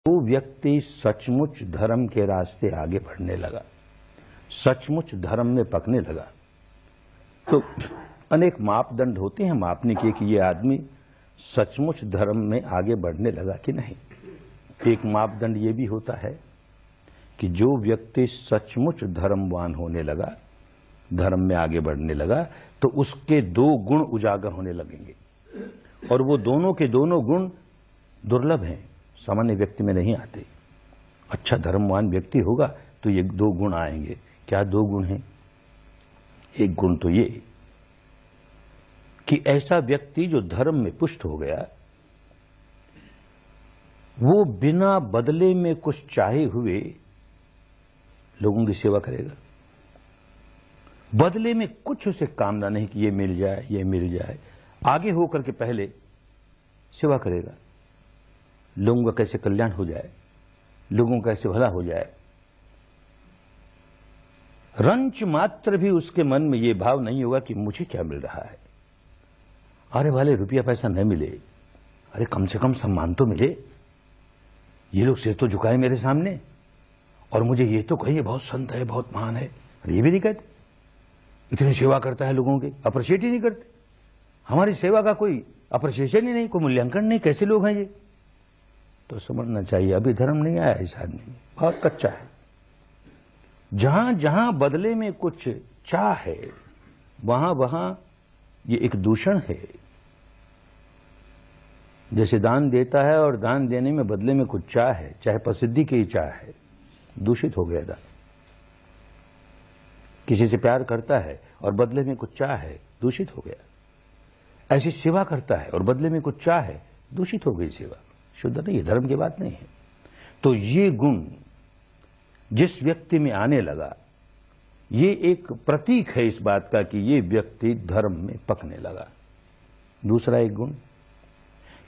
वो व्यक्ति सचमुच धर्म के रास्ते आगे बढ़ने लगा, सचमुच धर्म में पकने लगा, तो अनेक मापदंड होते हैं मापने के कि ये आदमी सचमुच धर्म में आगे बढ़ने लगा कि नहीं। एक मापदंड ये भी होता है कि जो व्यक्ति सचमुच धर्मवान होने लगा, धर्म में आगे बढ़ने लगा, तो उसके दो गुण उजागर होने लगेंगे, और वो दोनों के दोनों गुण दुर्लभ हैं, सामान्य व्यक्ति में नहीं आते। अच्छा धर्मवान व्यक्ति होगा तो ये दो गुण आएंगे। क्या दो गुण हैं? एक गुण तो ये कि ऐसा व्यक्ति जो धर्म में पुष्ट हो गया, वो बिना बदले में कुछ चाहे हुए लोगों की सेवा करेगा। बदले में कुछ उसे कामना नहीं कि ये मिल जाए, ये मिल जाए। आगे होकर के पहले सेवा करेगा, लोगों का कैसे कल्याण हो जाए, लोगों का कैसे भला हो जाए। रंच मात्र भी उसके मन में ये भाव नहीं होगा कि मुझे क्या मिल रहा है, अरे वाले रुपया पैसा न मिले, अरे कम से कम सम्मान तो मिले, ये लोग सिर तो झुकाए मेरे सामने और मुझे ये तो कहिए बहुत संत है, बहुत महान है। अरे ये भी नहीं कहते, इतनी सेवा करता है लोगों की, अप्रिशिएट ही नहीं करते। हमारी सेवा का कोई अप्रिशिएशन ही नहीं, कोई मूल्यांकन नहीं, कैसे लोग हैं ये। तो समझना चाहिए अभी धर्म नहीं आया इस आदमी में, बहुत कच्चा है। जहां जहां बदले में कुछ चाह है, वहां वहां ये एक दूषण है। जैसे दान देता है और दान देने में बदले में कुछ चाह है, चाहे प्रसिद्धि की चाह है, दूषित हो गया दान। किसी से प्यार करता है और बदले में कुछ चाह है, दूषित हो गया। ऐसी सेवा करता है और बदले में कुछ चाह है, दूषित हो गई सेवा, शुद्ध नहीं है, धर्म की बात नहीं है। तो ये गुण जिस व्यक्ति में आने लगा, ये एक प्रतीक है इस बात का कि ये व्यक्ति धर्म में पकने लगा। दूसरा एक गुण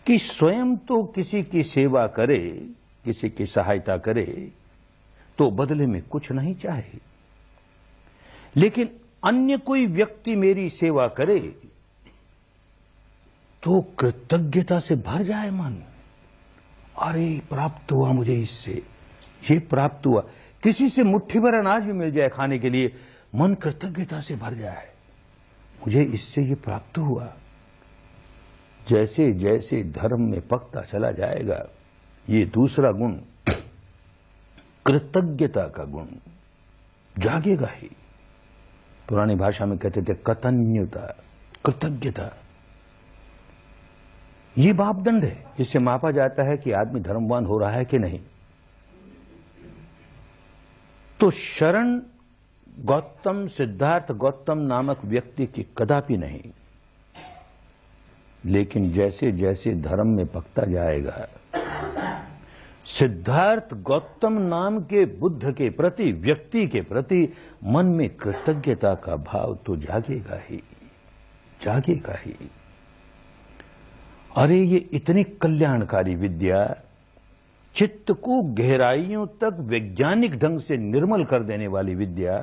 कि स्वयं तो किसी की सेवा करे, किसी की सहायता करे, तो बदले में कुछ नहीं चाहे, लेकिन अन्य कोई व्यक्ति मेरी सेवा करे तो कृतज्ञता से भर जाए मन। अरे प्राप्त हुआ मुझे इससे, ये प्राप्त हुआ। किसी से मुट्ठी भर अनाज भी मिल जाए खाने के लिए, मन कृतज्ञता से भर जाए, मुझे इससे ये प्राप्त हुआ। जैसे जैसे धर्म में पकता चला जाएगा, ये दूसरा गुण कृतज्ञता का गुण जागेगा ही। पुरानी भाषा में कहते थे कतन्यता, कृतज्ञता। ये मापदंड है जिससे मापा जाता है कि आदमी धर्मवान हो रहा है कि नहीं। तो शरण गौतम, सिद्धार्थ गौतम नामक व्यक्ति की कदापि नहीं, लेकिन जैसे जैसे धर्म में पकता जाएगा, सिद्धार्थ गौतम नाम के बुद्ध के प्रति, व्यक्ति के प्रति मन में कृतज्ञता का भाव तो जागेगा ही, जागेगा ही। अरे ये इतनी कल्याणकारी विद्या, चित्त को गहराइयों तक वैज्ञानिक ढंग से निर्मल कर देने वाली विद्या,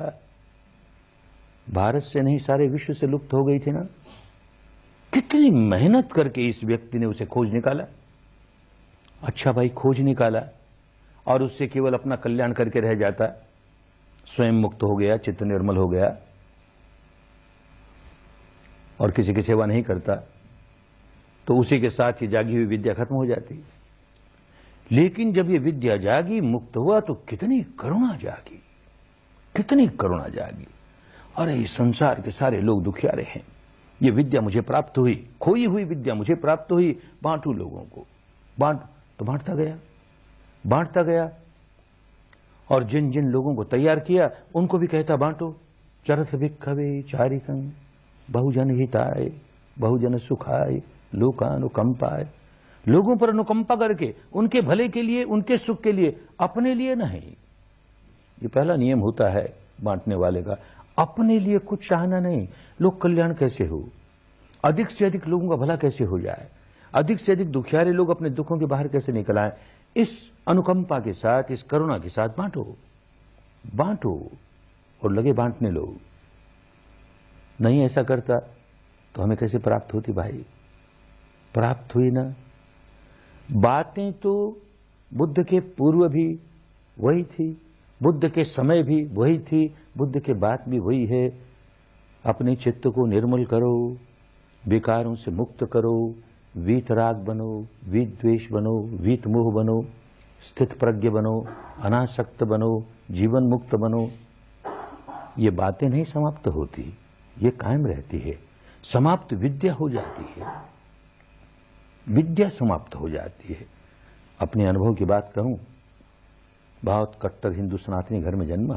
भारत से नहीं सारे विश्व से लुप्त हो गई थी ना। कितनी मेहनत करके इस व्यक्ति ने उसे खोज निकाला। अच्छा भाई, खोज निकाला और उससे केवल अपना कल्याण करके रह जाता, स्वयं मुक्त हो गया, चित्त निर्मल हो गया और किसी की सेवा नहीं करता, तो उसी के साथ ही जागी हुई विद्या खत्म हो जाती। लेकिन जब ये विद्या जागी, मुक्त हुआ, तो कितनी करुणा जागी, कितनी करुणा जागी। अरे इस संसार के सारे लोग दुखियारे हैं, ये विद्या मुझे प्राप्त हुई, खोई हुई विद्या मुझे प्राप्त हुई, बांटू लोगों को। बांट तो बांटता गया, बांटता गया, और जिन जिन लोगों को तैयार किया उनको भी कहता बांटो। चरथ भिक्खवे चारिकं बहुजन हिताय बहुजन सुखाय लोकानुकंपाय। लोगों पर अनुकंपा करके, उनके भले के लिए, उनके सुख के लिए, अपने लिए नहीं। ये पहला नियम होता है बांटने वाले का, अपने लिए कुछ चाहना नहीं। लोग कल्याण कैसे हो, अधिक से अधिक लोगों का भला कैसे हो जाए, अधिक से अधिक दुखियारे लोग अपने दुखों के बाहर कैसे निकल आए, इस अनुकंपा के साथ, इस करुणा के साथ बांटो, बांटो और लगे बांटने। लोग नहीं ऐसा करता तो हमें कैसे प्राप्त होती भाई? प्राप्त हुई ना। बातें तो बुद्ध के पूर्व भी वही थी, बुद्ध के समय भी वही थी, बुद्ध के बाद भी वही है। अपने चित्त को निर्मल करो, विकारों से मुक्त करो, वीतराग बनो, वीतद्वेष बनो, वीत मोह बनो, स्थित प्रज्ञ बनो, अनासक्त बनो, जीवन मुक्त बनो। ये बातें नहीं समाप्त होती, ये कायम रहती है। समाप्त विद्या हो जाती है, विद्या समाप्त हो जाती है। अपने अनुभव की बात कहूं, बहुत कट्टर हिंदू सनातनी घर में जन्मा,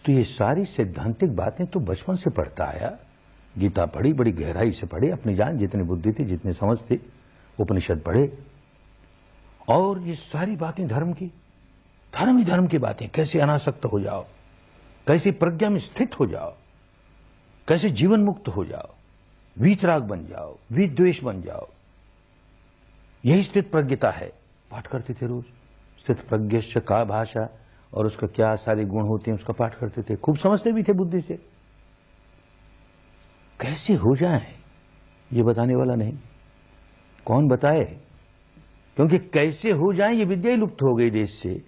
तो ये सारी सैद्धांतिक बातें तो बचपन से पढ़ता आया। गीता पढ़ी, बड़ी गहराई से पढ़ी, अपनी जान जितनी बुद्धि थी, जितनी समझ थी, उपनिषद पढ़े, और ये सारी बातें धर्म की, धर्म ही धर्म की बातें। कैसे अनासक्त हो जाओ, कैसे प्रज्ञा में स्थित हो जाओ, कैसे जीवन मुक्त हो जाओ, वीतराग बन जाओ, वीतद्वेष बन जाओ, यही स्थित प्रज्ञता है। पाठ करते थे रोज, स्थित प्रज्ञस्य का भाषा, और उसका क्या सारे गुण होते हैं उसका पाठ करते थे, खूब समझते भी थे बुद्धि से। कैसे हो जाए ये बताने वाला नहीं, कौन बताए, क्योंकि कैसे हो जाए ये विद्या ही लुप्त हो गई देश से।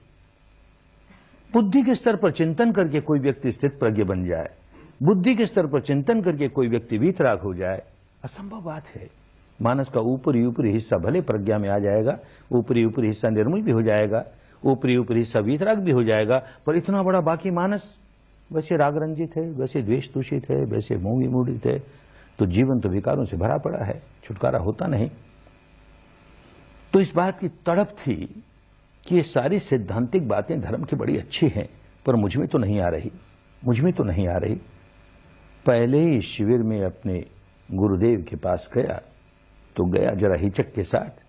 बुद्धि के स्तर पर चिंतन करके कोई व्यक्ति स्थित प्रज्ञ बन जाए, बुद्धि के स्तर पर चिंतन करके कोई व्यक्ति वीतराग हो जाए, असंभव बात है। मानस का ऊपरी हिस्सा भले प्रज्ञा में आ जाएगा, ऊपरी हिस्सा निर्मल भी हो जाएगा, ऊपरी हिस्सा वीतराग भी हो जाएगा, पर इतना बड़ा बाकी मानस वैसे राग रंजित है, वैसे द्वेष दूषित है, वैसे मोह विमूढ़ित है, तो जीवन तो विकारों से भरा पड़ा है, छुटकारा होता नहीं। तो इस बात की तड़प थी कि ये सारी सैद्धांतिक बातें धर्म की बड़ी अच्छी हैं, पर मुझ में तो नहीं आ रही, मुझ में तो नहीं आ रही। पहले ही शिविर में अपने गुरुदेव के पास गया, तो गया जरा हिचक के साथ,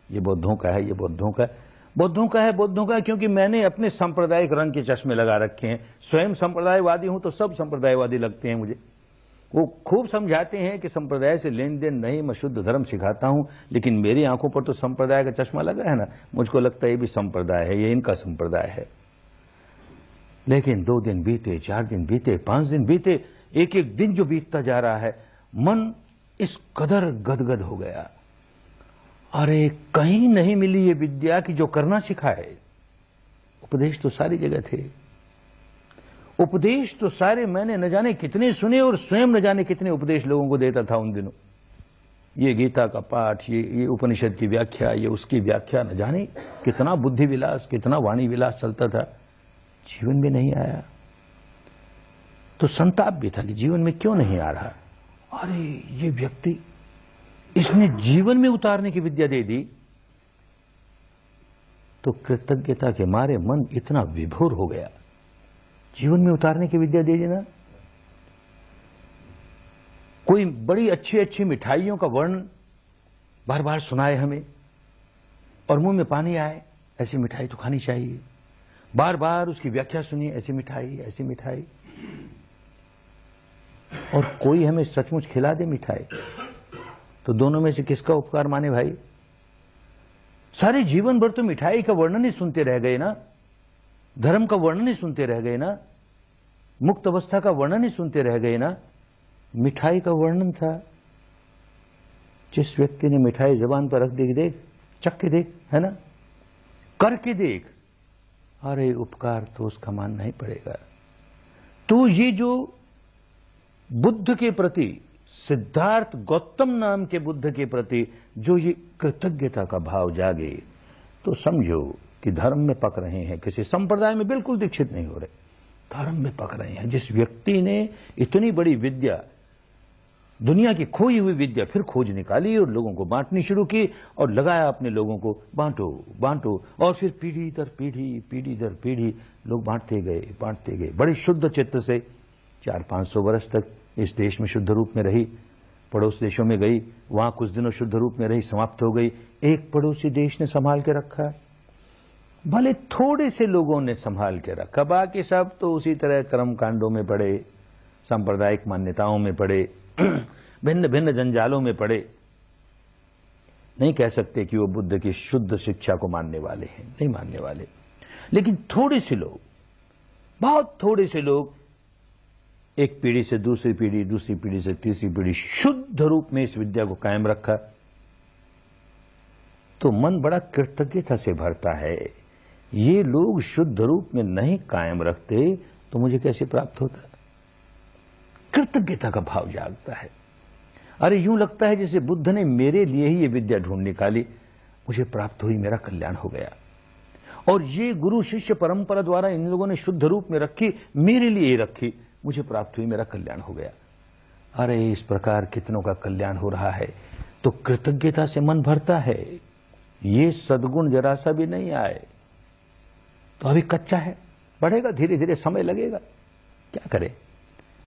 ये बौद्धों का है, ये बौद्धों का है, बौद्धों का है, बौद्धों का है, क्योंकि मैंने अपने सांप्रदायिक रंग के चश्मे लगा रखे हैं। स्वयं संप्रदायवादी हूं तो सब संप्रदायवादी लगते हैं मुझे। वो खूब समझाते हैं कि संप्रदाय से लेन देन नहीं, मैं शुद्ध धर्म सिखाता हूं, लेकिन मेरी आंखों पर तो संप्रदाय का चश्मा लगा है ना, मुझको लगता है ये भी संप्रदाय है, ये इनका संप्रदाय है। लेकिन 2 दिन बीते, 4 दिन बीते, 5 दिन बीते, एक एक दिन जो बीतता जा रहा है, मन इस कदर गदगद हो गया, अरे कहीं नहीं मिली ये विद्या की जो करना सिखाए। उपदेश तो सारी जगह थे, उपदेश तो सारे मैंने न जाने कितने सुने, और स्वयं न जाने कितने उपदेश लोगों को देता था उन दिनों। ये गीता का पाठ, ये उपनिषद की व्याख्या, ये उसकी व्याख्या, न जाने कितना बुद्धि विलास, कितना वाणी विलास चलता था, जीवन में नहीं आया। तो संताप भी था कि जीवन में क्यों नहीं आ रहा। अरे ये व्यक्ति, इसने जीवन में उतारने की विद्या दे दी। तो कृतज्ञता के मारे मन इतना विभोर हो गया, जीवन में उतारने की विद्या दे देना। कोई बड़ी अच्छी अच्छी मिठाइयों का वर्णन बार बार सुनाए हमें, और मुंह में पानी आए, ऐसी मिठाई तो खानी चाहिए। बार बार उसकी व्याख्या सुनिए, ऐसी मिठाई, ऐसी मिठाई, और कोई हमें सचमुच खिला दे मिठाई, तो दोनों में से किसका उपकार माने भाई। सारे जीवन भर तो मिठाई का वर्णन ही सुनते रह गए ना, धर्म का वर्णन ही सुनते रह गए ना, मुक्त अवस्था का वर्णन ही सुनते रह गए ना। मिठाई का वर्णन था, जिस व्यक्ति ने मिठाई जबान पर रख दी, देख, चख के देख, है ना, करके देख, अरे उपकार तो उसका मानना ही पड़ेगा। तो ये जो बुद्ध के प्रति, सिद्धार्थ गौतम नाम के बुद्ध के प्रति जो ये कृतज्ञता का भाव जागे, तो समझो कि धर्म में पक रहे हैं, किसी संप्रदाय में बिल्कुल दीक्षित नहीं हो रहे, धर्म में पक रहे हैं। जिस व्यक्ति ने इतनी बड़ी विद्या, दुनिया की खोई हुई विद्या फिर खोज निकाली और लोगों को बांटनी शुरू की, और लगाया अपने लोगों को, बांटो बांटो, और फिर पीढ़ी दर पीढ़ी, पीढ़ी दर पीढ़ी लोग बांटते गए, बांटते गए, बड़ी शुद्ध चित्त से। 400-500 वर्ष तक इस देश में शुद्ध रूप में रही, पड़ोस देशों में गई, वहां कुछ दिनों शुद्ध रूप में रही, समाप्त हो गई। एक पड़ोसी देश ने संभाल के रखा, भले थोड़े से लोगों ने संभाल के रखा, बाकी सब तो उसी तरह कर्म कांडों में पड़े, सांप्रदायिक मान्यताओं में पड़े, भिन्न भिन्न जंजालों में पड़े। नहीं कह सकते कि वो बुद्ध की शुद्ध शिक्षा को मानने वाले हैं, नहीं मानने वाले, लेकिन थोड़े से लोग, बहुत थोड़े से लोग, एक पीढ़ी से दूसरी पीढ़ी, दूसरी पीढ़ी से तीसरी पीढ़ी, शुद्ध रूप में इस विद्या को कायम रखा। तो मन बड़ा कृतज्ञता से भरता है ये लोग शुद्ध रूप में नहीं कायम रखते तो मुझे कैसे प्राप्त होता? कृतज्ञता का भाव जागता है। अरे यूं लगता है जैसे बुद्ध ने मेरे लिए ही ये विद्या ढूंढ निकाली, मुझे प्राप्त हुई, मेरा कल्याण हो गया। और ये गुरु शिष्य परंपरा द्वारा इन लोगों ने शुद्ध रूप में रखी, मेरे लिए ही रखी, मुझे प्राप्त हुई, मेरा कल्याण हो गया। अरे इस प्रकार कितनों का कल्याण हो रहा है तो कृतज्ञता से मन भरता है। ये सद्गुण जरा सा भी नहीं आए तो अभी कच्चा है, बढ़ेगा, धीरे धीरे समय लगेगा, क्या करें।